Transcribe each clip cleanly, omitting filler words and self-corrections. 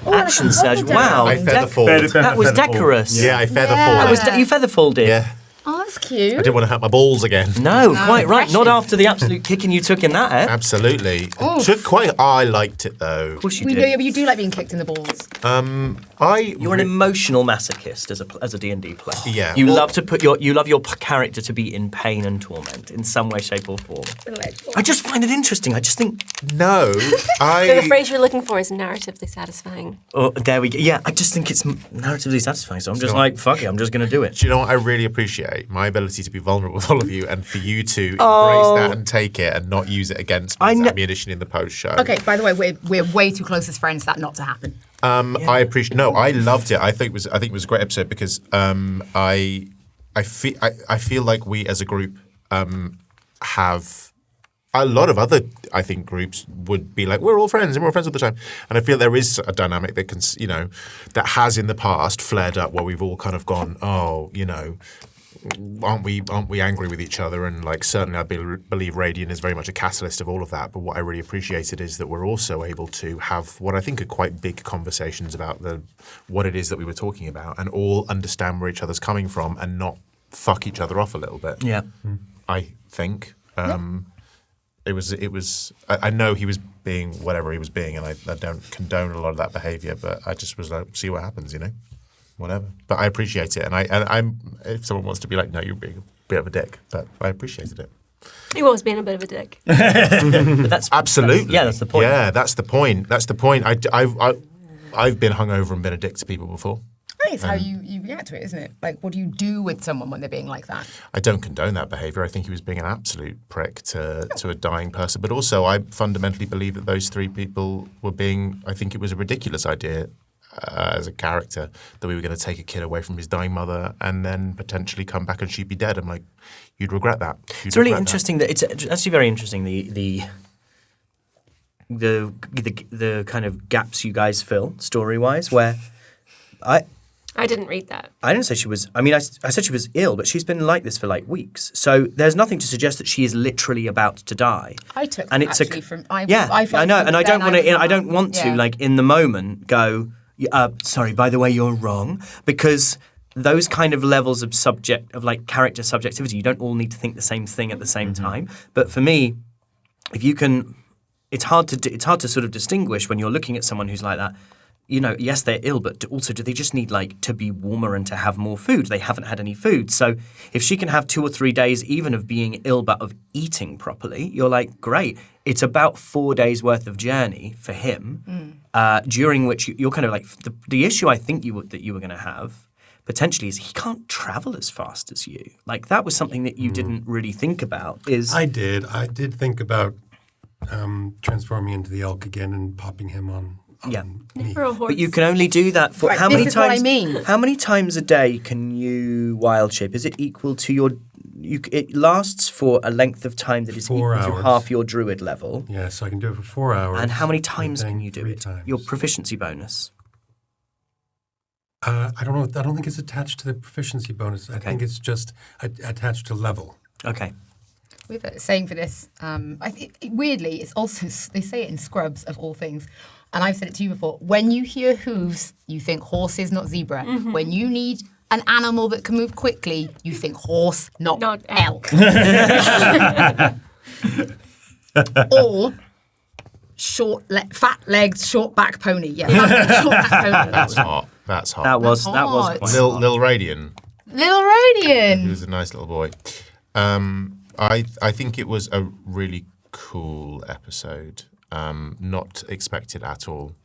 Action surge. Wow. I featherfalled. That was decorous. Yeah, I featherfalled. You featherfalled it. Yeah. Oh, that's cute. I didn't want to hurt my balls again. No, quite right. precious. Not after the absolute kicking you took in that, eh? Absolutely. I liked it though. Of course you We did. know you do like being kicked in the balls. You're an emotional masochist as a D&D player. Yeah. You love to put you love your character to be in pain and torment in some way, shape, or form. I just find it interesting. I just think. No, So the phrase you're looking for is narratively satisfying. Oh, there we go. Yeah, I just think it's narratively satisfying. So I'm just like, fuck it, I'm just going to do it. Do you know what I really appreciate? My ability to be vulnerable with all of you and for you to embrace that and take it and not use it against me as ammunition in the post-show. Okay, by the way, we're way too close as friends for that not to happen. I appreciate. No, I loved it. I think it was a great episode because I feel like we as a group have. A lot of other, I think, groups would be like, we're all friends and we're all friends all the time. And I feel there is a dynamic that can, that has in the past flared up where we've all kind of gone, aren't we angry with each other? And like certainly I believe Radiant is very much a catalyst of all of that. But what I really appreciated is that we're also able to have what I think are quite big conversations about what it is that we were talking about and all understand where each other's coming from and not fuck each other off a little bit. Yeah. I think. It was. I know he was being whatever he was being, and I don't condone a lot of that behaviour. But I just was like, see what happens, whatever. But I appreciate it, and I'm. If someone wants to be like, no, you're being a bit of a dick, but I appreciated it. He was being a bit of a dick. But that's absolutely. That's the point. Yeah, that's the point. That's the point. I've been hungover and been a dick to people before. I think it's how you react to it, isn't it? Like, what do you do with someone when they're being like that? I don't condone that behaviour. I think he was being an absolute prick to a dying person. But also, I fundamentally believe that those three people were being. I think it was a ridiculous idea as a character that we were going to take a kid away from his dying mother and then potentially come back and she'd be dead. I'm like, you'd regret that. It's really interesting that it's actually very interesting the kind of gaps you guys fill story wise where I didn't read that. I didn't say she was. I mean, I said she was ill, but she's been like this for like weeks. So there's nothing to suggest that she is literally about to die. I took and that it's actually from. I know, and I don't want to. I don't want to like in the moment go. Sorry, by the way, you're wrong because those kind of levels of like character subjectivity, you don't all need to think the same thing at the same time. But for me, if you can, it's hard to sort of distinguish when you're looking at someone who's like that. Yes, they're ill, but also do they just need like to be warmer and to have more food? They haven't had any food. So if she can have 2 or 3 days even of being ill but of eating properly, you're like, great. It's about 4 days worth of journey for him, during which you're kind of like, the issue I think that you were going to have potentially is he can't travel as fast as you. Like that was something that you didn't really think about. I did think about transforming into the elk again and popping him on. For a horse. But you can only do that for how many times? What I mean. How many times a day can you wild shape? Is it equal to your? It lasts for a length of time that is 4 equal hours. to half your druid level. Yeah, so I can do it for 4 hours. And how many times can you do 3 it? times. Your proficiency bonus. I don't know. I don't think it's attached to the proficiency bonus. I think it's just attached to level. Okay. We have a saying for this. Weirdly, it's also they say it in Scrubs of all things. And I've said it to you before. When you hear hooves, you think horses, not zebra. Mm-hmm. When you need an animal that can move quickly, you think horse, not elk. Or fat-legged, short-back pony. Yeah, short-back pony. That's hot. That's hot. That was quite hot. Lil Radian. Little Radian. He was a nice little boy. I think it was a really cool episode. Not expected at all.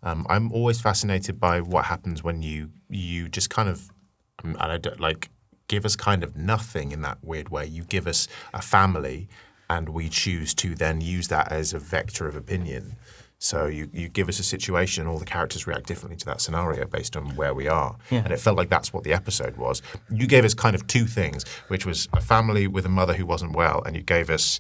I'm always fascinated by what happens when you just kind of, and I don't, like, give us kind of nothing in that weird way. You give us a family, and we choose to then use that as a vector of opinion. So you give us a situation, and all the characters react differently to that scenario based on where we are. Yeah. And it felt like that's what the episode was. You gave us kind of two things, which was a family with a mother who wasn't well, and you gave us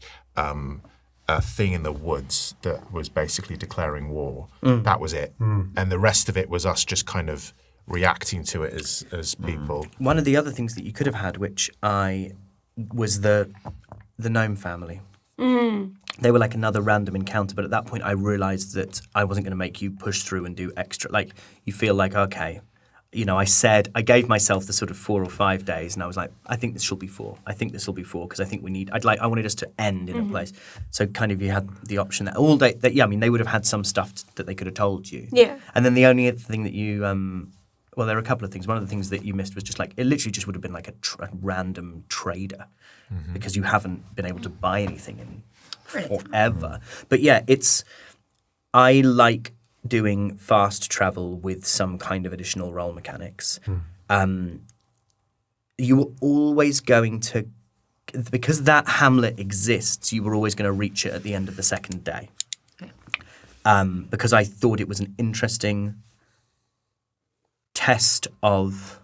a thing in the woods that was basically declaring war. That was it. And the rest of it was us just kind of reacting to it as people. One of the other things that you could have had, was the gnome family. they were like another random encounter. But at that point, I realised that I wasn't going to make you push through and do extra. Like, you feel like, okay, you know, I gave myself the sort of 4 or 5 days, and I was like, I think this shall be 4. I think this will be 4 because I think I wanted us to end in a place. So kind of you had the option that all day. That, yeah, I mean, they would have had some stuff that they could have told you. Yeah. And then the only other thing that you, well, there are a couple of things. One of the things that you missed was just like it literally just would have been like a random trader because you haven't been able to buy anything in forever. But yeah, I like doing fast travel with some kind of additional role mechanics. You were always going to, because that hamlet exists, you were always going to reach it at the end of the second day. Because I thought it was an interesting test of,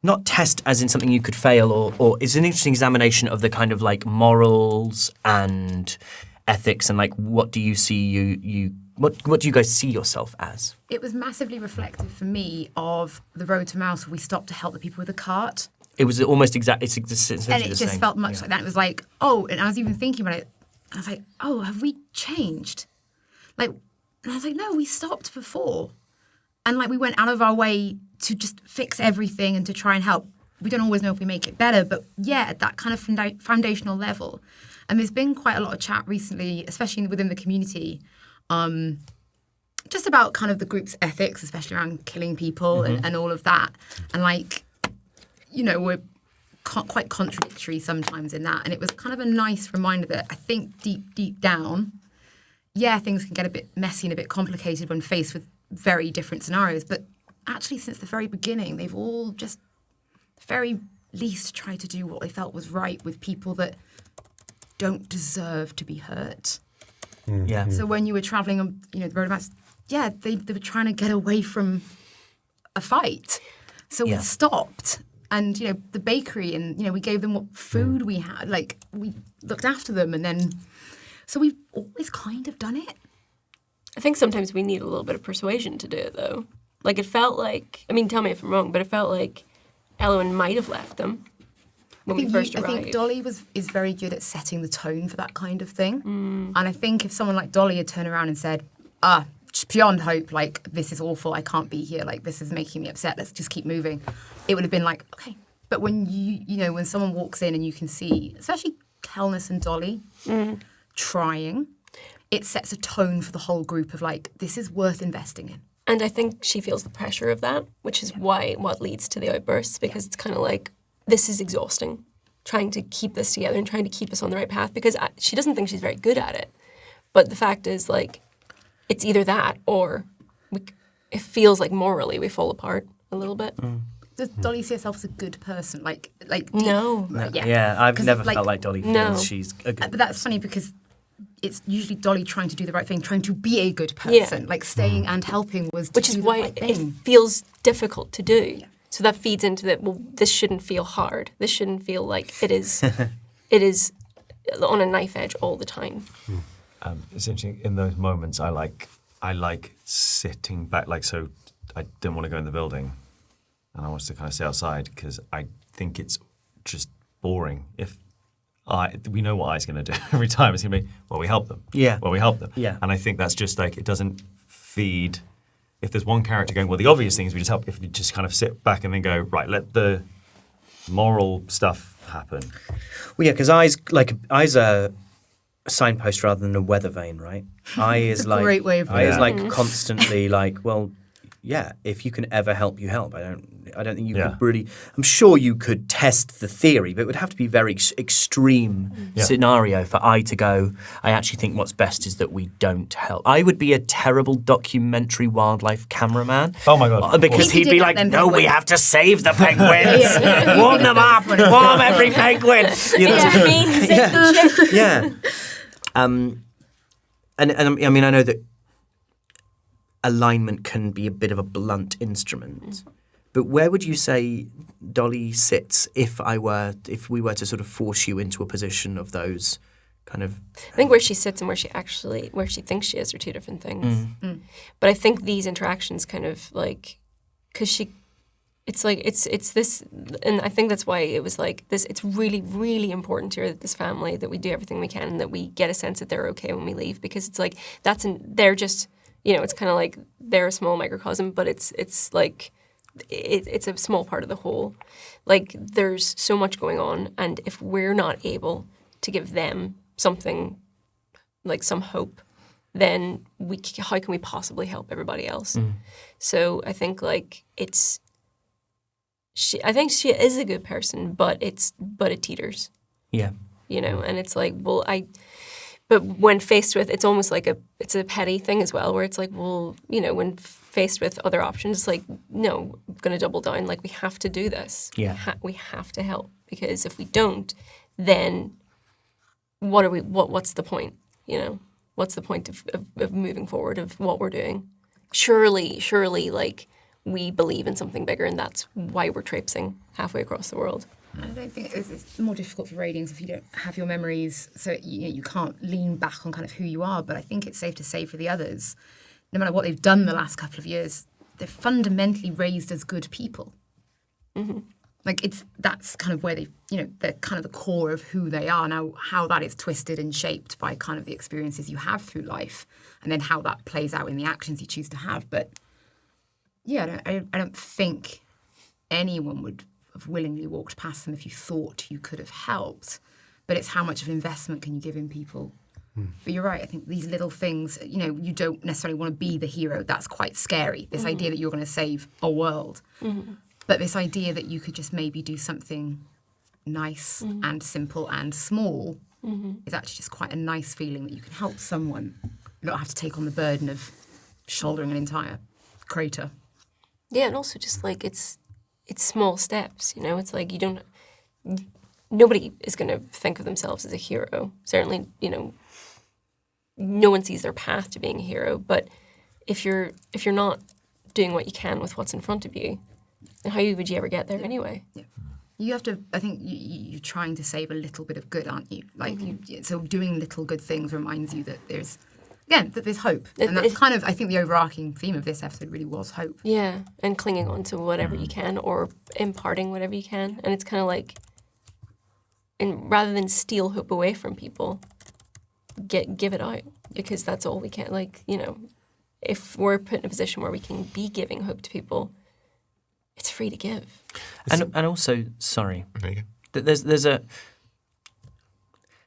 not test as in something you could fail, or it's an interesting examination of the kind of like morals and ethics and like what do you see what do you guys see yourself as? It was massively reflective for me of the road to Mouse where we stopped to help the people with the cart. It was almost exactly. It's essentially And it the just same. felt much like that. It was like, oh, and I was even thinking about it. I was like, oh, have we changed? Like, and I was like, no, we stopped before. And like we went out of our way to just fix everything and to try and help. We don't always know if we make it better, but yeah, at that kind of foundational level. And there's been quite a lot of chat recently, especially within the community, just about kind of the group's ethics, especially around killing people and all of that. And like, you know, we're quite contradictory sometimes in that. And it was kind of a nice reminder that I think deep down, yeah, things can get a bit messy and a bit complicated when faced with very different scenarios. But actually, since the very beginning, they've all just very least tried to do what they felt was right with people that don't deserve to be hurt. Yeah. So when you were travelling on, you know, the road of Mouse, yeah, they were trying to get away from a fight. So we stopped. And, you know, the bakery and, you know, we gave them what food we had. Like, we looked after them and then... So we've always kind of done it. I think sometimes we need a little bit of persuasion to do it, though. Like, it felt like... I mean, tell me if I'm wrong, but it felt like Elwyn might have left them when we first arrived. I think Dolly is very good at setting the tone for that kind of thing. And I think if someone like Dolly had turned around and said, just beyond hope, like, this is awful, I can't be here, like, this is making me upset, let's just keep moving, it would have been like, okay. But when you know, when someone walks in and you can see, especially Kelness and Dolly trying, it sets a tone for the whole group of like, this is worth investing in. And I think she feels the pressure of that, which is what leads to the outbursts, because it's kind of like, this is exhausting, trying to keep this together and trying to keep us on the right path, because she doesn't think she's very good at it. But the fact is, like, it's either that or it feels like morally we fall apart a little bit. Does Dolly see herself as a good person? Like No. Yeah, I've never like, felt like Dolly feels No. she's a good But that's funny because it's usually Dolly trying to do the right thing, trying to be a good person. Yeah. Like staying and helping was to Which do is the why right it thing. feels difficult to do. Yeah. So that feeds into that, well, this shouldn't feel hard. This shouldn't feel like it is on a knife edge all the time. It's interesting, in those moments I like sitting back, like, so I didn't want to go in the building and I wanted to kind of stay outside because I think it's just boring. We know what I's going to do every time. It's going to be, well, we help them. Yeah. Well, we help them. Yeah. And I think that's just like, it doesn't feed, if there's one character going, well, the obvious thing is we just help, if you just kind of sit back and then go, right, let the moral stuff happen. Well, yeah, because I's a signpost rather than a weather vane, right? I is a like great way of I is putting like constantly like, well, yeah, if you can ever help, you help. I don't think you could really. I'm sure you could test the theory, but it would have to be very extreme scenario for I to go. I actually think what's best is that we don't help. I would be a terrible documentary wildlife cameraman. Oh my God. Because he'd be like, no, we have to save the penguins. Yeah. Warm them up. Warm every penguin. You know? Yeah. And I mean, I know that alignment can be a bit of a blunt instrument, but where would you say Dolly sits if we were to sort of force you into a position of those kind of? I think where she sits and where she thinks she is are two different things. But I think these interactions kind of like, because it's like it's this, and I think that's why it was like this. It's really, really important here that this family, that we do everything we can, and that we get a sense that they're okay when we leave, because it's like they're just, you know, it's kind of like they're a small microcosm, but it's like it's a small part of the whole. Like, there's so much going on, and if we're not able to give them something, like some hope, then how can we possibly help everybody else? So I think like I think she is a good person, but it teeters. Yeah. You know, and it's like, well, but when faced with, it's almost like it's a petty thing as well, where it's like, well, you know, when faced with other options, it's like, no, I'm going to double down. Like, we have to do this. Yeah. We have to help, because if we don't, then what's the point? You know, what's the point of moving forward, of what we're doing? Surely, like, we believe in something bigger, and that's why we're traipsing halfway across the world. I don't think it's more difficult for ratings if you don't have your memories, so you can't lean back on kind of who you are. But I think it's safe to say for the others, no matter what they've done the last couple of years, they're fundamentally raised as good people. Mm-hmm. Like, that's kind of where they're kind of the core of who they are. Now, how that is twisted and shaped by kind of the experiences you have through life, and then how that plays out in the actions you choose to have. But yeah, I don't think anyone would have willingly walked past them if you thought you could have helped. But it's how much of an investment can you give in people. But you're right, I think these little things, you know, you don't necessarily want to be the hero. That's quite scary, this idea that you're going to save a world. But this idea that you could just maybe do something nice and simple and small is actually just quite a nice feeling, that you can help someone. You don't have to take on the burden of shouldering an entire crater. Yeah, and also just like it's small steps, you know. It's like nobody is going to think of themselves as a hero. Certainly, you know, no one sees their path to being a hero. But if you're not doing what you can with what's in front of you, then how would you ever get there anyway? Yeah. You have to, I think you're trying to save a little bit of good, aren't you? Like, so doing little good things reminds you that there's hope. And that's kind of, I think the overarching theme of this episode really was hope. Yeah, and clinging on to whatever you can, or imparting whatever you can. And it's kind of like, and rather than steal hope away from people, give it out, because that's all we can. Like, you know, if we're put in a position where we can be giving hope to people, it's free to give. And also, sorry, There you go. there's a,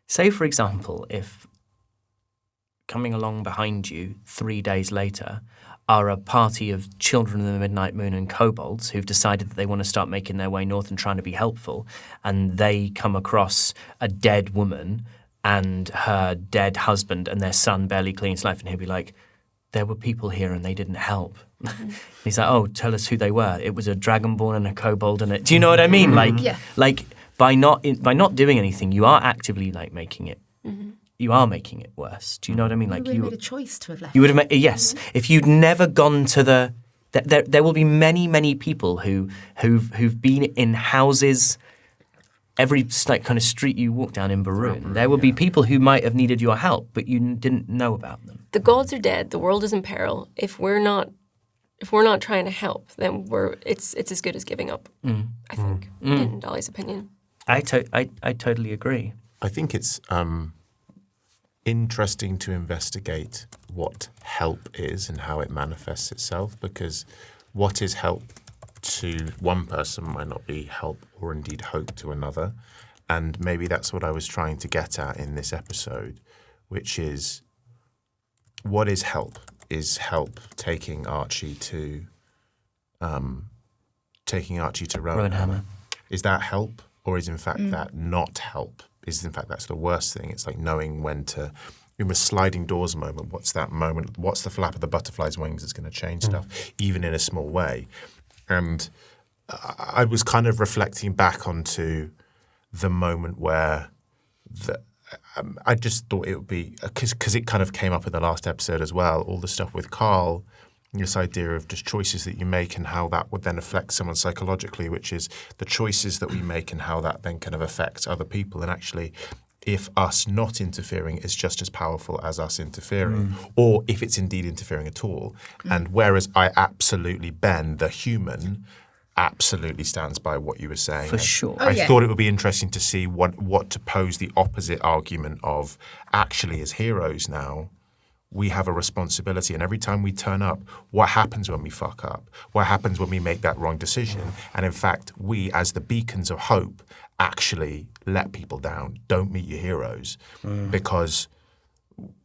say for example, if coming along behind you 3 days later are a party of children of the midnight moon and kobolds who've decided that they want to start making their way north and trying to be helpful, and they come across a dead woman and her dead husband and their son barely clinging to life, and he'll be like, there were people here and they didn't help. He's like, oh, tell us who they were. It was a dragonborn and a kobold and do you know what I mean? Like by not doing anything, you are actively like making it. You are making it worse. Do you know what I mean? Like, you would have made a choice to have left. You would have made, yes. If you'd never gone to there will be many people who've been in houses every like kind of street you walk down in Barun. There will be people who might have needed your help, but you didn't know about them. The gods are dead. The world is in peril. If we're not trying to help, then it's as good as giving up. I think, in Dolly's opinion. I totally agree. I think it's interesting to investigate what help is and how it manifests itself, because what is help to one person might not be help or indeed hope to another. And maybe that's what I was trying to get at in this episode, which is, what is help? Is help taking Archie to Rowanhammer? Is that help, or is in fact that not help? Is in fact that's the worst thing? It's like knowing when to, in a sliding doors moment, what's that moment? What's the flap of the butterfly's wings that's going to change stuff, even in a small way? And I was kind of reflecting back onto the moment where I just thought it would be, because it kind of came up in the last episode as well, all the stuff with Carl, this idea of just choices that you make and how that would then affect someone psychologically, which is the choices that we make and how that then kind of affects other people. And actually, if us not interfering is just as powerful as us interfering, or if it's indeed interfering at all. And whereas I absolutely, Ben, the human, absolutely stands by what you were saying. For sure. Oh, I yeah. thought it would be interesting to see what to pose the opposite argument of actually as heroes now, we have a responsibility, and every time we turn up, what happens when we fuck up? What happens when we make that wrong decision? And in fact, we as the beacons of hope actually let people down, don't meet your heroes. Because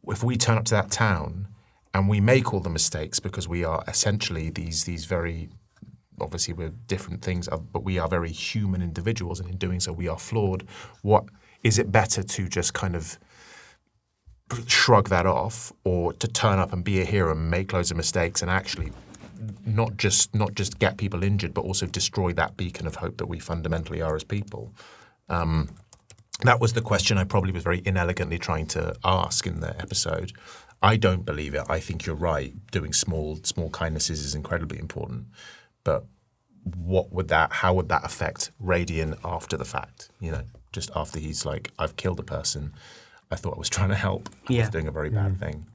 if we turn up to that town and we make all the mistakes because we are essentially these very, obviously we're different things, but we are very human individuals, and in doing so we are flawed. What is it better to just kind of shrug that off, or to turn up and be a hero and make loads of mistakes and actually not just get people injured, but also destroy that beacon of hope that we fundamentally are as people? That was the question I probably was very inelegantly trying to ask in the episode. I don't believe it. I think you're right. Doing small kindnesses is incredibly important. But how would that affect Radian after the fact? You know, just after he's like, I've killed a person. I thought I was trying to help. I was doing a very bad thing.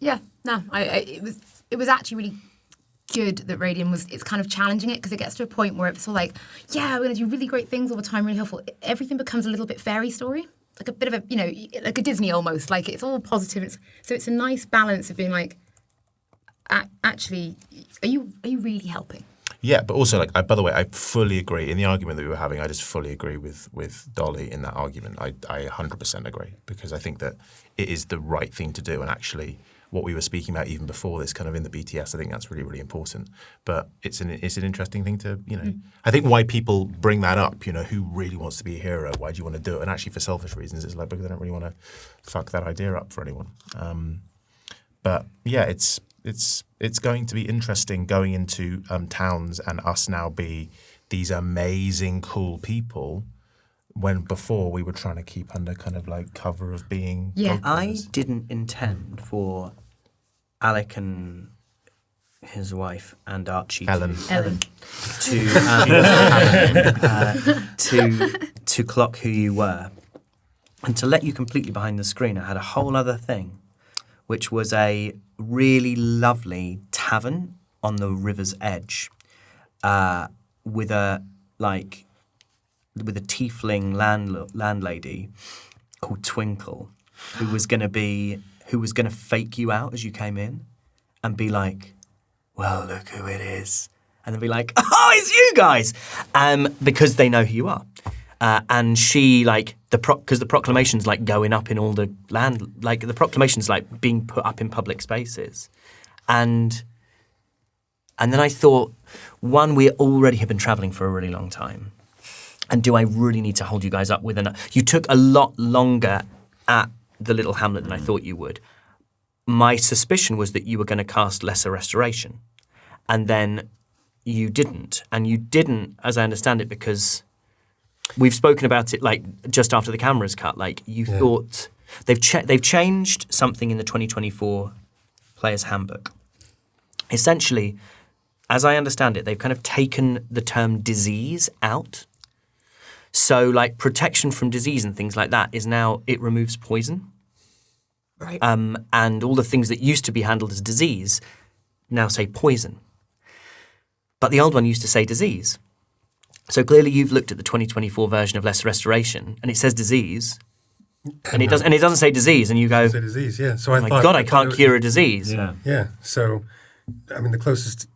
Yeah, no, it was actually really good that Radian it's kind of challenging it, because it gets to a point where it's all like, yeah, we're going to do really great things all the time, really helpful. Everything becomes a little bit fairy story, like a bit of a, you know, like a Disney almost. Like it's all positive. So it's a nice balance of being like, actually, are you really helping? Yeah, but also, like, by the way, I fully agree. In the argument that we were having, I just fully agree with Dolly in that argument. I 100% agree, because I think that it is the right thing to do. And actually, what we were speaking about even before this, kind of in the BTS, I think that's really, really important. But it's an interesting thing to, you know, I think why people bring that up, you know, who really wants to be a hero? Why do you want to do it? And actually, for selfish reasons, it's like because they don't really want to fuck that idea up for anyone. But yeah, it's going to be interesting going into towns and us now be these amazing, cool people, when before we were trying to keep under kind of like cover of being. Yeah. I didn't intend for Alec and his wife and Archie Ellen. to clock who you were, and to let you completely behind the screen. I had a whole other thing, which was a really lovely tavern on the river's edge, with a tiefling landlady called Twinkle, who was going to fake you out as you came in, and be like, "Well, look who it is," and then be like, "Oh, it's you guys," because they know who you are. And she, like, because the proclamation's like going up in all the land, like the proclamation's like being put up in public spaces. And then I thought, one, we already have been traveling for a really long time. And do I really need to hold you guys up with you took a lot longer at the little hamlet than I thought you would. My suspicion was that you were going to cast Lesser Restoration. And then you didn't. And you didn't, as I understand it, because we've spoken about it like just after the camera's cut. Like you thought they've changed something in the 2024 Player's Handbook. Essentially, as I understand it, they've kind of taken the term disease out. So like protection from disease and things like that is now, it removes poison. Right. And all the things that used to be handled as disease now say poison. But the old one used to say disease. So clearly you've looked at the 2024 version of Lesser Restoration and it says disease. And it doesn't say disease, and you go, Say disease, yeah. So "Oh my God, I can't cure a disease." Yeah. Yeah. So, I mean, the closest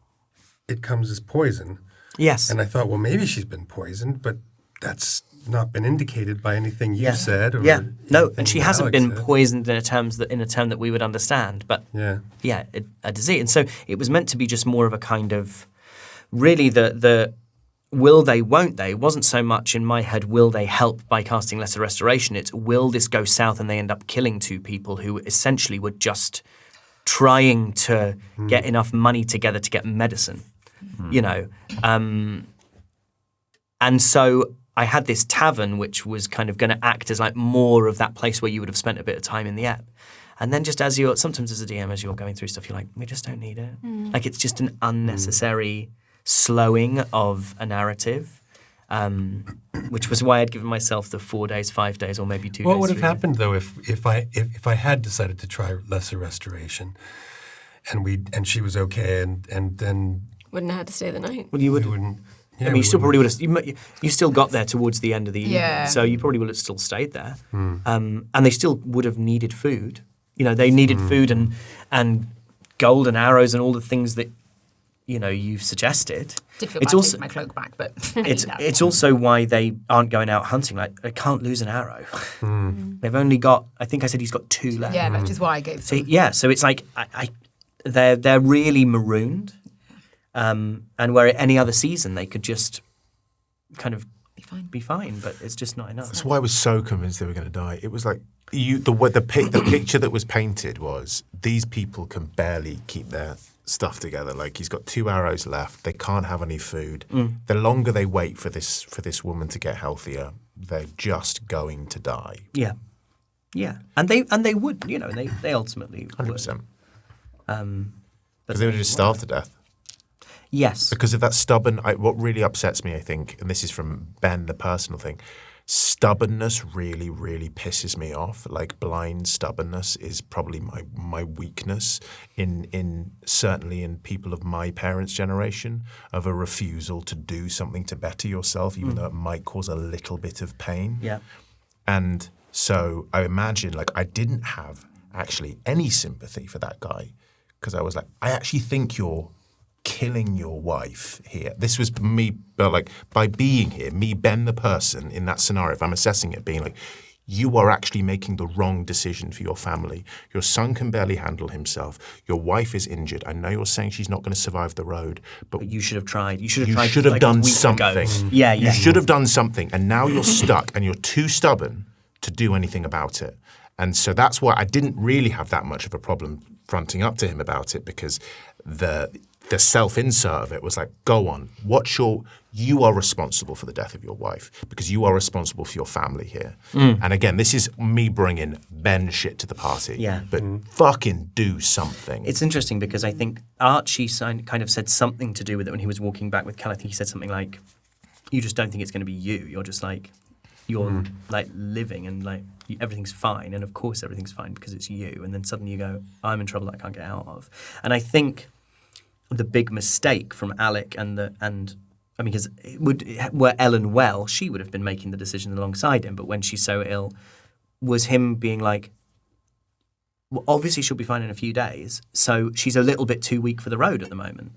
it comes is poison. Yes. And I thought, well, maybe she's been poisoned, but that's not been indicated by anything you said. Or No, anything and she that hasn't Alex been said. poisoned in a term that we would understand. But a disease. And so it was meant to be just more of a kind of, really the will they, won't they, wasn't so much in my head, will they help by casting Lesser Restoration? It's will this go south and they end up killing two people who essentially were just trying to get enough money together to get medicine, you know? And so I had this tavern which was kind of going to act as like more of that place where you would have spent a bit of time in the app. And then just sometimes as a DM, as you're going through stuff, you're like, we just don't need it. Like it's just an unnecessary slowing of a narrative, which was why I'd given myself the 4 days, 5 days, or maybe 2 days. What would have happened though if I had decided to try Lesser Restoration, and she was okay, and then Wouldn't have had to stay the night. Well, you would. We wouldn't. Yeah, I mean, you still probably would have. You still got there towards the end of the evening, Yeah. so you probably would have still stayed there. And they still would have needed food. You know, they needed food and gold and arrows and all the things that you've suggested. Did feel It's bad also taking my cloak back, but I need that. it's also why they aren't going out hunting. Like, they can't lose an arrow. They've only got. I think I said he's got 2 left. Yeah, which is why I gave So them. so it's like they're really marooned, and where any other season they could just kind of be fine, but it's just not enough. That's why I was so convinced they were going to die. It was like the picture that was painted was these people can barely keep their stuff together. Like, he's got 2 arrows left. They can't have any food. The longer they wait for this woman to get healthier, they're just going to die. Yeah, and they would, they ultimately 100%. would. Because they would have just starved to death. Yes. Because of that stubborn. What really upsets me, I think, and this is from Ben, the personal thing. Stubbornness really, really pisses me off. Like, blind stubbornness is probably my weakness in certainly in people of my parents' generation, of a refusal to do something to better yourself, even though it might cause a little bit of pain. Yeah. And so I imagine, like, I didn't have actually any sympathy for that guy, because I was like, I actually think you're killing your wife here. This was me, like, by being here, me, Ben, the person in that scenario, if I'm assessing it, being like, you are actually making the wrong decision for your family. Your son can barely handle himself. Your wife is injured. I know you're saying she's not going to survive the road, but You should have tried. You should you have tried. should have like, done a week ago. something. Yeah. You should have done something, and now you're stuck, and you're too stubborn to do anything about it. And so that's why I didn't really have that much of a problem fronting up to him about it, because the self-insert of it was like, go on, you are responsible for the death of your wife, because you are responsible for your family here. And again, this is me bringing Ben shit to the party. Yeah. But fucking do something. It's interesting because I think Archie kind of said something to do with it when he was walking back with Kel. I think he said something like, you just don't think it's going to be you. You're just like, you're like living and like everything's fine. And of course everything's fine because it's you. And then suddenly you go, I'm in trouble that I can't get out of. And I think the big mistake from Alec because were Ellen well, she would have been making the decision alongside him. But when she's so ill, was him being like, well, obviously she'll be fine in a few days. So she's a little bit too weak for the road at the moment.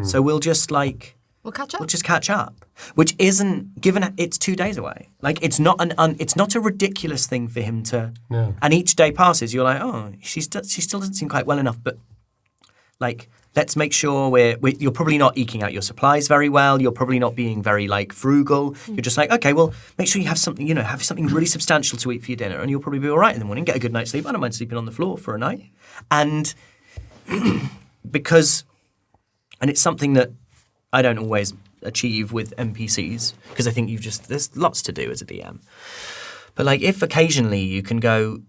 So we'll just like... We'll catch up. We'll just catch up, which isn't given. It's 2 days away. Like, it's not it's not a ridiculous thing for him to. No. And each day passes, you're like, oh, she still doesn't seem quite well enough. But like, let's make sure you're probably not eking out your supplies very well. You're probably not being very like frugal. You're just like, okay, well, make sure you have something. Have something really substantial to eat for your dinner, and you'll probably be all right in the morning. Get a good night's sleep. I don't mind sleeping on the floor for a night, and it's something that I don't always achieve with NPCs, because I think there's lots to do as a DM. But like, if occasionally you can kind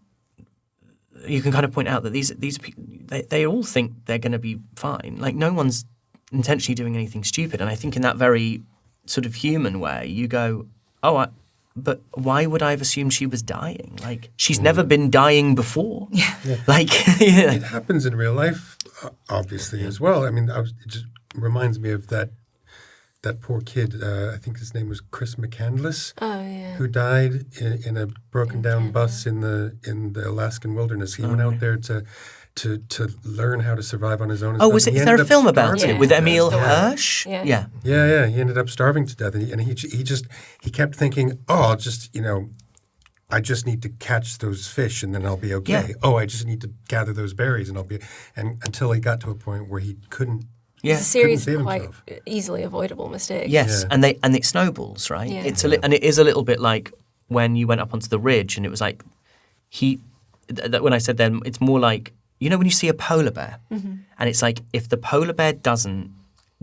of point out that these people, they all think they're going to be fine. Like, no one's intentionally doing anything stupid. And I think in that very sort of human way, you go, but why would I have assumed she was dying? Like, she's never been dying before. Yeah. Like, It happens in real life, obviously, as well. I mean, it just reminds me of that poor kid. I think his name was Chris McCandless. Oh yeah. Who died in a broken down bus in the Alaskan wilderness. He went out there to learn how to survive on his own. is there a film about it with Emil Hirsch? Yeah. Yeah. He ended up starving to death, and he kept thinking, I just need to catch those fish and then I'll be okay. Yeah. Oh, I just need to gather those berries and until he got to a point where he couldn't. Yeah. It's a series Couldn't of save quite himself. easily avoidable mistakes. Yes, Yeah. and it snowballs, right? Yeah. And it is a little bit like when you went up onto the ridge, and it was like when I said then, it's more like, when you see a polar bear, and it's like, if the polar bear doesn't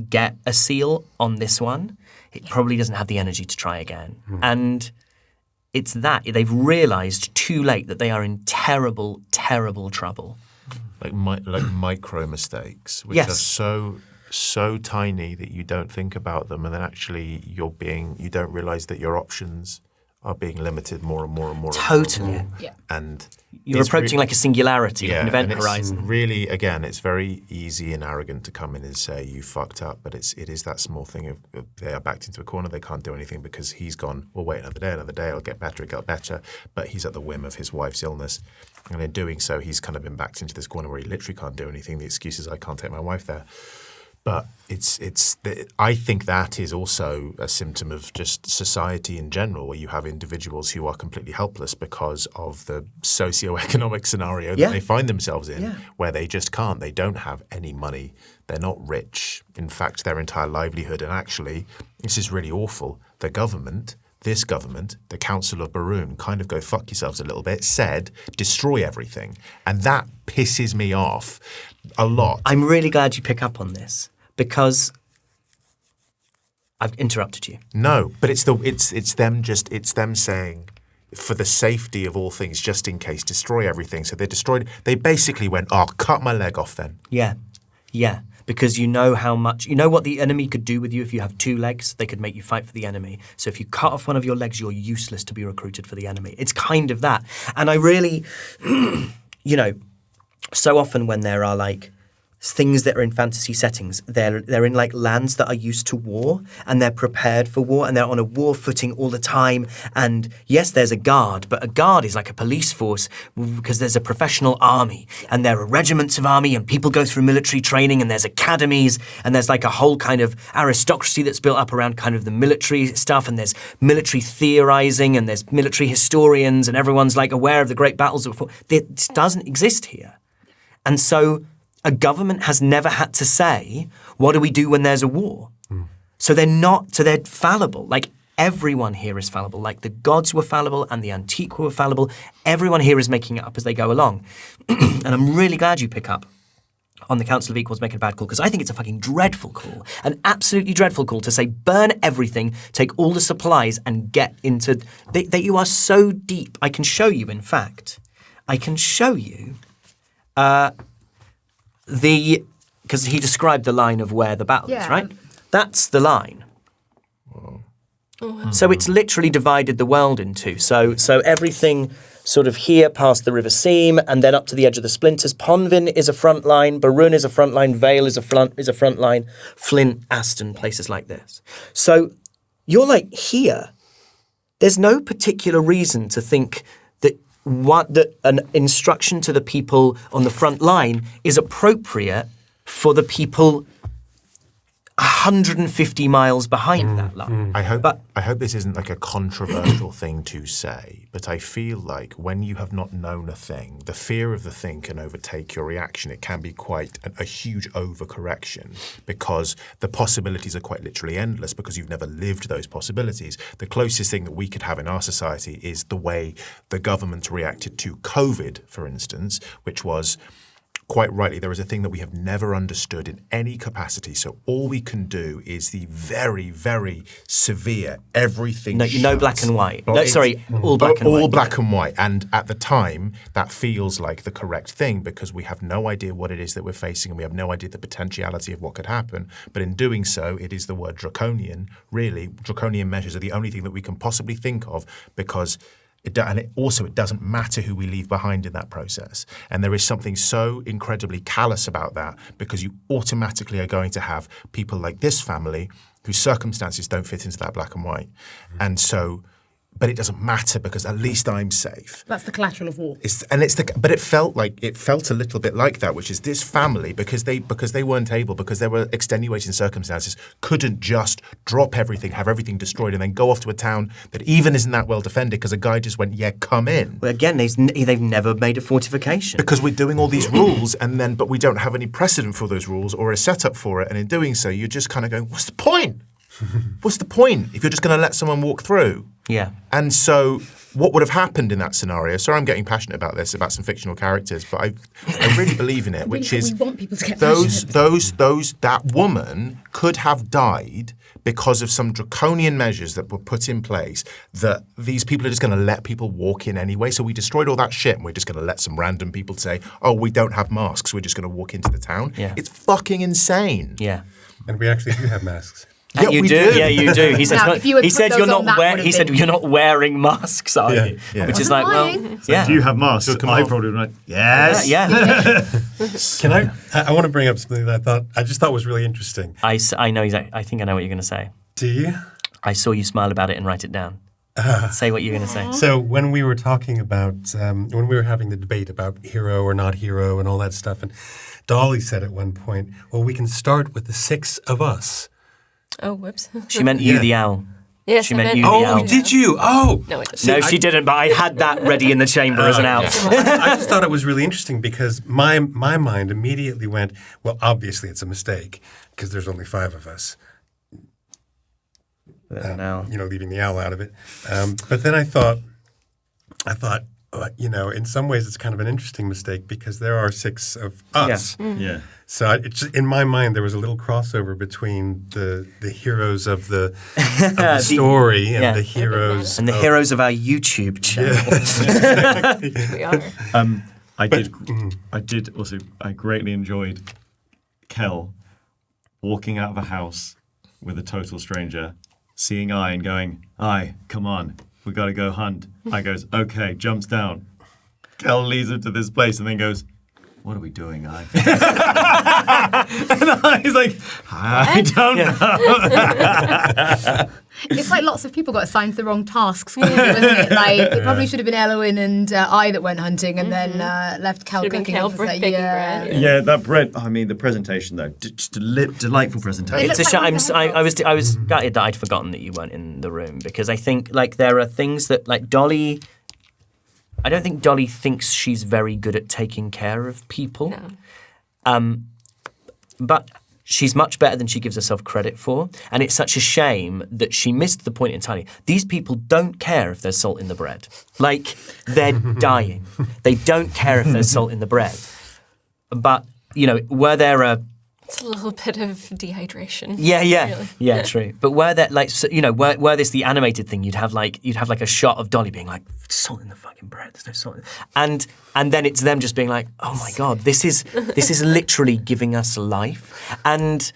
get a seal on this one, it probably doesn't have the energy to try again. And it's that they've realised too late that they are in terrible, terrible trouble. Like micro mistakes, which Yes. are so tiny that you don't think about them, and then actually you don't realise that your options are being limited more and more and more. Totally. And more. Yeah. And You're approaching like a singularity, like an event and horizon. It's really, again, it's very easy and arrogant to come in and say you fucked up, but it is that small thing of they are backed into a corner, they can't do anything because he's gone, well, wait another day, it'll get better, but he's at the whim of his wife's illness. And in doing so, he's kind of been backed into this corner where he literally can't do anything. The excuse is, I can't take my wife there. But I think that is also a symptom of just society in general, where you have individuals who are completely helpless because of the socio-economic scenario that they find themselves in, where they just can't. They don't have any money. They're not rich. In fact, their entire livelihood, and actually, this is really awful, the government, the Council of Baroon, kind of go fuck yourselves a little bit, said destroy everything. And that pisses me off a lot. I'm really glad you pick up on this because I've interrupted you. No, but it's them saying, for the safety of all things, just in case, destroy everything. So they basically went, cut my leg off then. Yeah. Because you know what the enemy could do with you if you have two legs. They could make you fight for the enemy. So if you cut off one of your legs, you're useless to be recruited for the enemy. It's kind of that. And I really, so often when there are like things that are in fantasy settings, they're in like lands that are used to war and they're prepared for war and they're on a war footing all the time. And yes, there's a guard, but a guard is like a police force because there's a professional army and there are regiments of army and people go through military training and there's academies and there's like a whole kind of aristocracy that's built up around kind of the military stuff and there's military theorizing and there's military historians and everyone's like aware of the great battles that were fought. This doesn't exist here. And so a government has never had to say, what do we do when there's a war? So they're fallible. Like everyone here is fallible. Like the gods were fallible and the antique were fallible. Everyone here is making it up as they go along. And I'm really glad you pick up on the Council of Equals making a bad call because I think it's a fucking dreadful call, an absolutely dreadful call to say burn everything, take all the supplies and get into... That you are so deep. I can show you, in fact. Because he described the line of where the battle is, right? That's the line. Whoa. Oh, wow. So it's literally divided the world in two. So everything sort of here past the River Seam and then up to the edge of the splinters. Ponvin is a front line, Baroon is a front line, Vale is a front line, Flint, Aston, places like this. So you're like here. There's no particular reason to think that an instruction to the people on the front line is appropriate for the people 150 miles behind that line. I hope this isn't like a controversial thing to say, but I feel like when you have not known a thing, the fear of the thing can overtake your reaction. It can be quite a huge overcorrection because the possibilities are quite literally endless because you've never lived those possibilities. The closest thing that we could have in our society is the way the government reacted to COVID, for instance, which was... Quite rightly, there is a thing that we have never understood in any capacity. So all we can do is the very, very severe everything. No black and white. All black and white. All black and white. And at the time, that feels like the correct thing because we have no idea what it is that we're facing and we have no idea the potentiality of what could happen. But in doing so, it is the word draconian. Really, draconian measures are the only thing that we can possibly think of because... It doesn't matter who we leave behind in that process. And there is something so incredibly callous about that because you automatically are going to have people like this family whose circumstances don't fit into that black and white. And so... But it doesn't matter because at least I'm safe. That's the collateral of war. But it felt a little bit like that, which is this family because they weren't able, because there were extenuating circumstances, couldn't just drop everything, have everything destroyed, and then go off to a town that even isn't that well defended because a guy just went, come in. Well, again, they've never made a fortification because we're doing all these rules, but we don't have any precedent for those rules or a setup for it, and in doing so, you're just kind of going, what's the point? What's the point if you're just going to let someone walk through? Yeah. And so what would have happened in that scenario, sorry I'm getting passionate about this, about some fictional characters, but I really believe in it, which is we want people to get passionate. That woman could have died because of some draconian measures that were put in place that these people are just going to let people walk in anyway. So we destroyed all that shit and we're just going to let some random people say, oh, we don't have masks, we're just going to walk into the town. Yeah. It's fucking insane. Yeah. And we actually do have masks. And you we do. Yeah, you do. He said, Now, if you had he put said those you're on, not that would have he said been- you're not wearing masks, are Yeah, you? yeah. Which is Wasn't like, well, lying. yeah. Do you have masks? Took 'em I off. probably would have like, yes. Yeah. Can I want to bring up something that I just thought was really interesting. I know exactly. I think I know what you're going to say. Do you? I saw you smile about it and write it down. Say what you're going to say. So when we were talking about, when we were having the debate about hero or not hero and all that stuff, and Dolly said at one point, well, we can start with the 6 of us. Oh, whoops. She meant you, Yeah. the owl. Yes, She I meant meant you, the Oh, owl. did you? Oh! No, I didn't. No, she didn't, but I had that ready in the chamber as an owl. I just thought it was really interesting because my mind immediately went, well, obviously it's a mistake because there's only 5 of us. Leaving the owl out of it. But then I thought, in some ways it's kind of an interesting mistake because there are 6 of us. Yeah. So in my mind, there was a little crossover between the heroes of the story and yeah. the heroes And the of, heroes of our YouTube channel. We are. I greatly enjoyed Kel walking out of a house with a total stranger, seeing I and going, "Aye, come on, we got to go hunt." I goes, "Okay," jumps down. Kel leads him to this place and then goes, "What are we doing, I?" And I's like, "I don't know." It's like lots of people got assigned the wrong tasks, wasn't it? Like, it probably should have been Elowen and I that went hunting and then left Cal Should have been cooking. Cal It was for like, picking yeah. bread. Yeah, that bread. I mean, the presentation though, just a delightful presentation. It's a looks shame. like I was gutted that I'd forgotten that you weren't in the room because I think like there are things that like Dolly. I don't think Dolly thinks she's very good at taking care of people. No. But she's much better than she gives herself credit for. And it's such a shame that she missed the point entirely. These people don't care if there's salt in the bread. Like, they're dying. They don't care if there's salt in the bread. But, were there a... It's a little bit of dehydration. Yeah. Really. Yeah, true. But were there, like, so, were this the animated thing, you'd have like a shot of Dolly being like, salt in the fucking bread, there's no salt in it. And then it's them just being like, oh my God, this is literally giving us life. And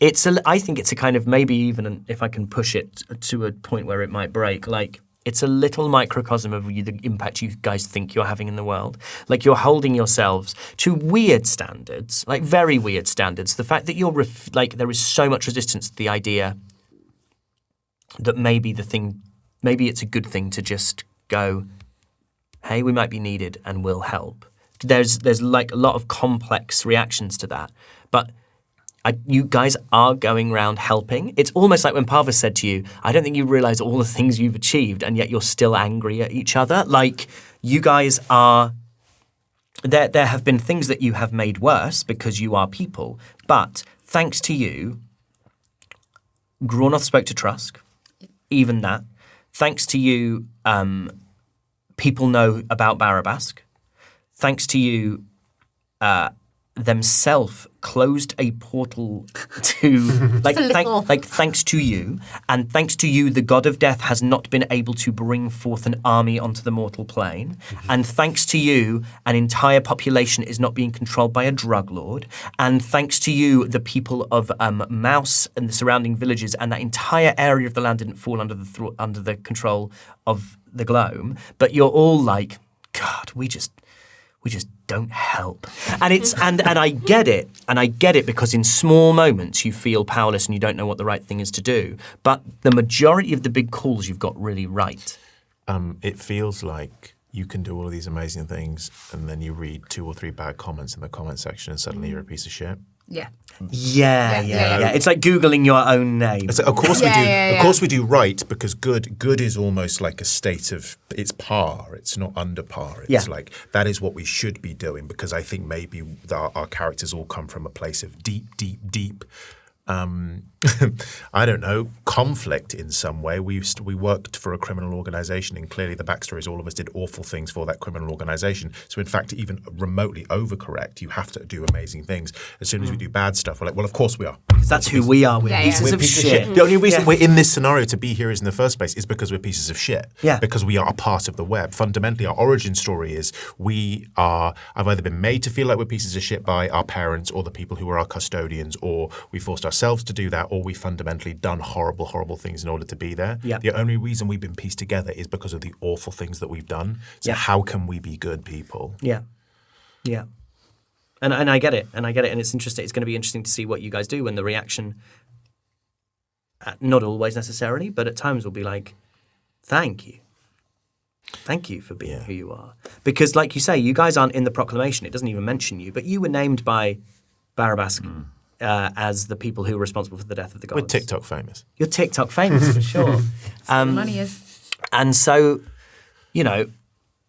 I think it's a kind of, maybe even if I can push it to a point where it might break, like, it's a little microcosm of the impact you guys think you're having in the world. Like, you're holding yourselves to weird standards, like very weird standards. The fact that there is so much resistance to the idea that maybe it's a good thing to just go, hey, we might be needed and we'll help. There's like a lot of complex reactions to that. But you guys are going around helping. It's almost like when Parvis said to you, I don't think you realise all the things you've achieved and yet you're still angry at each other. Like, you guys are... There have been things that you have made worse because you are people. But thanks to you, Grawnoth spoke to Trusk, even that. Thanks to you, people know about Barabask. Thanks to you, themselves closed a portal to thanks to you, and thanks to you the god of death has not been able to bring forth an army onto the mortal plane, and thanks to you an entire population is not being controlled by a drug lord, and thanks to you the people of Mouse and the surrounding villages and that entire area of the land didn't fall under the control of the Gloam, but you're all like, God, we just don't help. And it's and I get it because in small moments you feel powerless and you don't know what the right thing is to do. But the majority of the big calls you've got really right. It feels like you can do all of these amazing things and then you read 2 or 3 bad comments in the comment section and suddenly you're a piece of shit. Yeah. Yeah. It's like Googling your own name. So of course we do. Yeah. Of course we do right because good is almost like a state of it's par. It's not under par. It's like that is what we should be doing because I think maybe our characters all come from a place of deep. I don't know, conflict in some way. We worked for a criminal organisation and clearly the backstory is all of us did awful things for that criminal organisation. So in fact, to even remotely overcorrect, you have to do amazing things. As soon as we do bad stuff, we're like, well, of course we are. Because that's who we are. We're pieces We're of pieces shit. The only reason we're in this scenario to be here is in the first place is because we're pieces of shit. Yeah. Because we are a part of the web. Fundamentally, our origin story is I've either been made to feel like we're pieces of shit by our parents or the people who are our custodians, or we forced ourselves to do that, or we fundamentally done horrible, horrible things in order to be there. Yeah. The only reason we've been pieced together is because of the awful things that we've done. So Yeah. how can we be good people? Yeah. Yeah. And I get it. And it's interesting. It's going to be interesting to see what you guys do, and the reaction, not always necessarily, but at times will be like, thank you. Thank you for being who you are. Because like you say, you guys aren't in the proclamation. It doesn't even mention you, but you were named by Barabbas as the people who were responsible for the death of the gods. We're TikTok famous. You're TikTok famous, for sure. The money is. And so, you know,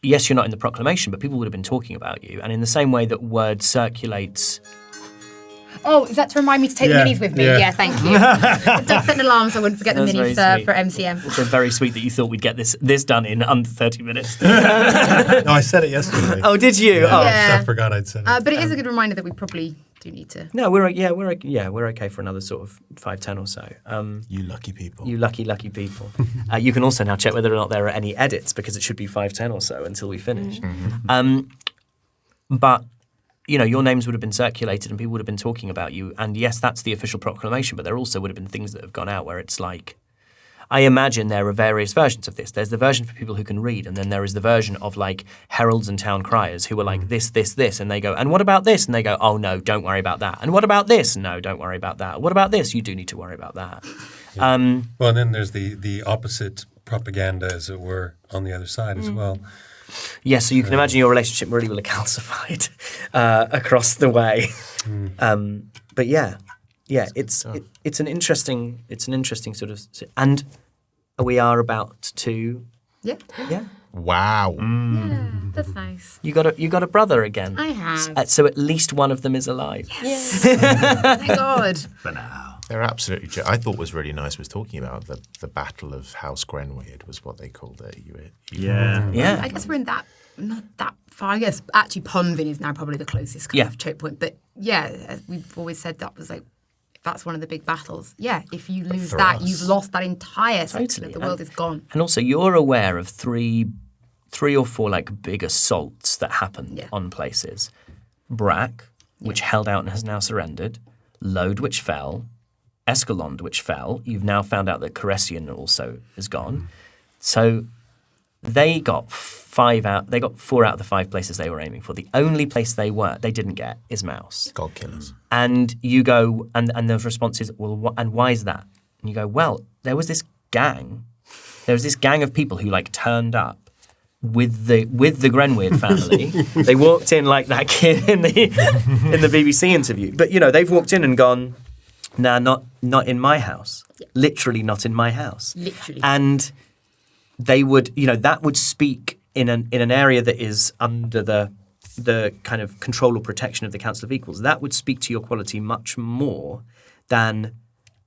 yes, you're not in the proclamation, but people would have been talking about you. And in the same way that word circulates... Oh, is that to remind me to take the Yeah, minis with me? yeah. Yeah, thank you. Doug set an alarm so I wouldn't forget the That's very minis sweet. for MCM. Also very sweet that you thought we'd get this done in under 30 minutes. No, I said it yesterday. Oh, did you? Yeah, Oh. Yeah. I forgot I'd said it. But it is a good reminder that we probably do need to. No, we're okay for another sort of 5-10 or so. You lucky people. You lucky people. You can also now check whether or not there are any edits, because it should be 5-10 or so until we finish. But you know, your names would have been circulated and people would have been talking about you. And yes, that's the official proclamation, but there also would have been things that have gone out where it's like, I imagine there are various versions of this. There's the version for people who can read, and then there is the version of like heralds and town criers who are like this, and they go, and what about this? And they go, oh no, don't worry about that. And what about this? No, don't worry about that. What about this? You do need to worry about that. Well, and then there's the opposite propaganda, as it were, on the other side as well. Yeah, so you can imagine your relationship really will have calcified across the way. But yeah, it's an interesting sort of, and we are about to Yeah. Wow. Yeah, that's nice. you got a brother again. I have. So at least one of them is alive. Thank God. For now. They're absolutely. I thought was really nice was talking about the Battle of House Grenweird was what they called it. Yeah. Yeah. I guess we're in that, not that far. I guess actually Ponvin is now probably the closest kind of choke point. But yeah, as we've always said, that was like, that's one of the big battles. Yeah, if you lose for that, us- you've lost that entire section Totally. of the world is gone. And also, you're aware of three or four like big assaults that happened on places. Brack, which held out and has now surrendered. Lode, which fell. Escalond, which fell. You've now found out that Coressian also is gone. So they got 4 out of the 5 places they were aiming for. The only place they didn't get is Mouse. God killers. And you go, and the response is, well, and why is that? And you go, well, there was this gang of people who like turned up with the Grenweird family. They walked in like that kid in the BBC interview. But you know, they've walked in and gone, nah, not in my house. Literally not in my house. Literally. And they would, you know, that would speak in an area that is under the kind of control or protection of the Council of Equals. That would speak to your quality much more than,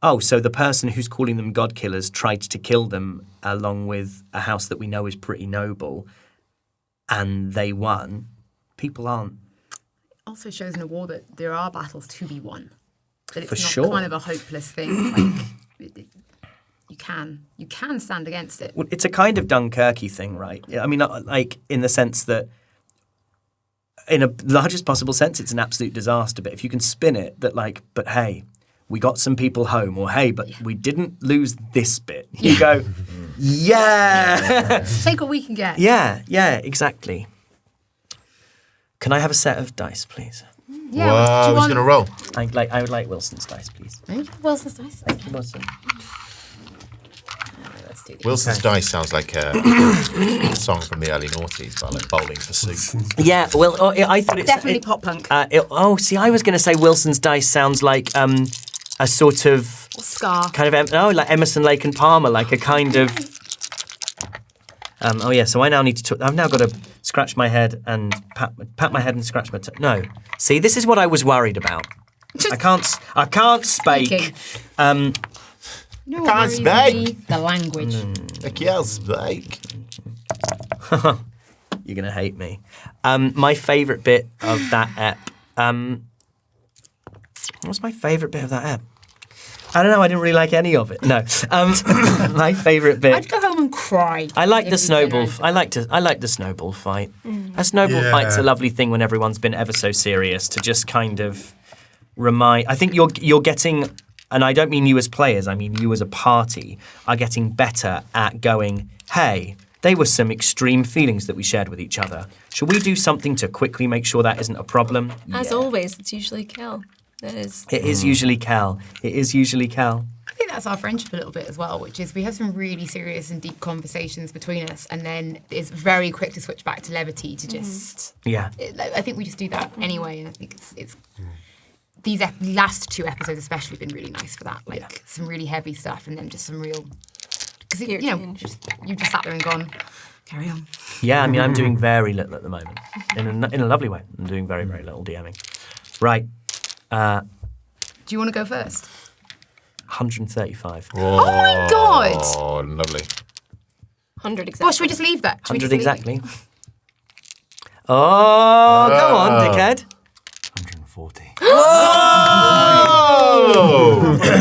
oh, so the person who's calling them god killers tried to kill them along with a house that we know is pretty noble, and they won. People aren't. Also shows in a war that there are battles to be won. That it's For not sure. kind of a hopeless thing. Like, you can stand against it. Well, it's a kind of Dunkirky thing, right? I mean, like in the sense that, in a largest possible sense, it's an absolute disaster. But if you can spin it that, like, but hey, we got some people home, or hey, but we didn't lose this bit. You go, yeah, Take what we can get. yeah, exactly. Can I have a set of dice, please? Yeah. Whoa, do you who's want... going to roll? I would like Wilson's dice, please. Wilson's dice. Thank you, Wilson. Let's do this. Wilson's Dice sounds like a song from the early noughties, but like bowling for soup. Yeah, well, I thought it's Definitely pop punk. See, I was going to say Wilson's dice sounds like a sort of Or Scar. kind of like Emerson, Lake and Palmer, like a kind of. So I now need to. I've now got to scratch my head and pat my head and scratch my. No, see, this is what I was worried about. I can't spake. Speaking. No Can't worries, speak. me. The language. I can't speak. You're gonna hate me. My favourite bit of that ep. What's my favourite bit of that ep? I don't know. I didn't really like any of it. No. My favourite bit. I'd go home and cry. I like the every snowball. day. I like the snowball fight. A snowball Yeah. fight's a lovely thing when everyone's been ever so serious to just kind of remind. I think you're getting and I don't mean you as players, I mean you as a party, are getting better at going, hey, they were some extreme feelings that we shared with each other. Should we do something to quickly make sure that isn't a problem? As always, it's usually Kel. That is. It is usually Cal. It is usually Cal. I think that's our friendship a little bit as well, which is we have some really serious and deep conversations between us, and then it's very quick to switch back to levity to just. Yeah. I think we just do that anyway, and I think it's these last 2 episodes especially been really nice for that. Like some really heavy stuff, and then just some real. Because you know, you've just sat there and gone, carry on. Yeah, I mean, I'm doing very little at the moment, in a lovely way. I'm doing very, very little DMing. Right. Do you want to go first? 135. Oh my God! Oh, lovely. 100 exactly. Well, should we just leave that? Should we 100 just leave exactly. Oh, go on, dickhead. 140.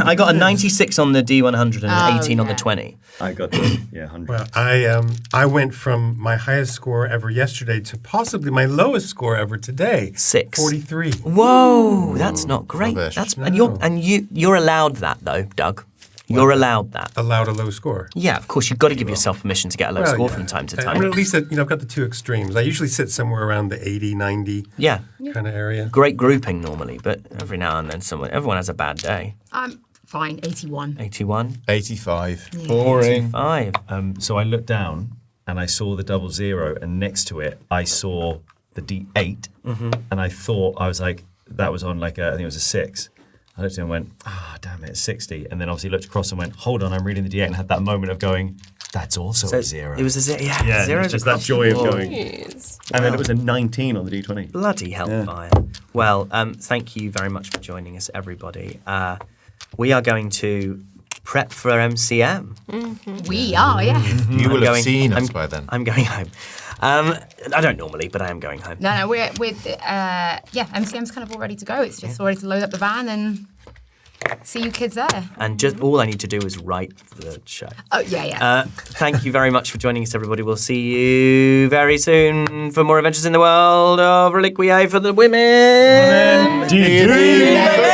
I got a 96 on the D100 and an 18 on the 20. I got 100. Well, I went from my highest score ever yesterday to possibly my lowest score ever today. 6. 43. Whoa, that's not great. Rubbish. That's and you're allowed that though, Doug. You're allowed that. Allowed a low score. Yeah, of course. You've got to give yourself permission to get a low score from time to I time. mean, at least I've got the 2 extremes. I usually sit somewhere around the 80, 90 Yeah, kind of area. great grouping normally, but every now and then everyone has a bad day. I'm fine, 81. 81, 85. Boring. 5. So I looked down and I saw the 00, and next to it I saw the D8, and I was like, that was on like I think it was a 6. I looked at it and went, damn it, it's 60. And then obviously looked across and went, hold on, I'm reading the D8, and had that moment of going, that's also a 0. It was a 0. Yeah, yeah, zeros it's just that across the joy of board. going. Jeez. And then it was a 19 on the D20. Bloody hellfire. Well, thank you very much for joining us, everybody. We are going to prep for MCM. We are, yes. You will have seen us I'm- by then. I'm going home. I don't normally, but I am going home. No, we're MCM's kind of all ready to go. It's just all ready to load up the van and see you kids there. And just all I need to do is write the show. Oh, yeah. Thank you very much for joining us, everybody. We'll see you very soon for more adventures in the world of Reliquia for the women. Do you dream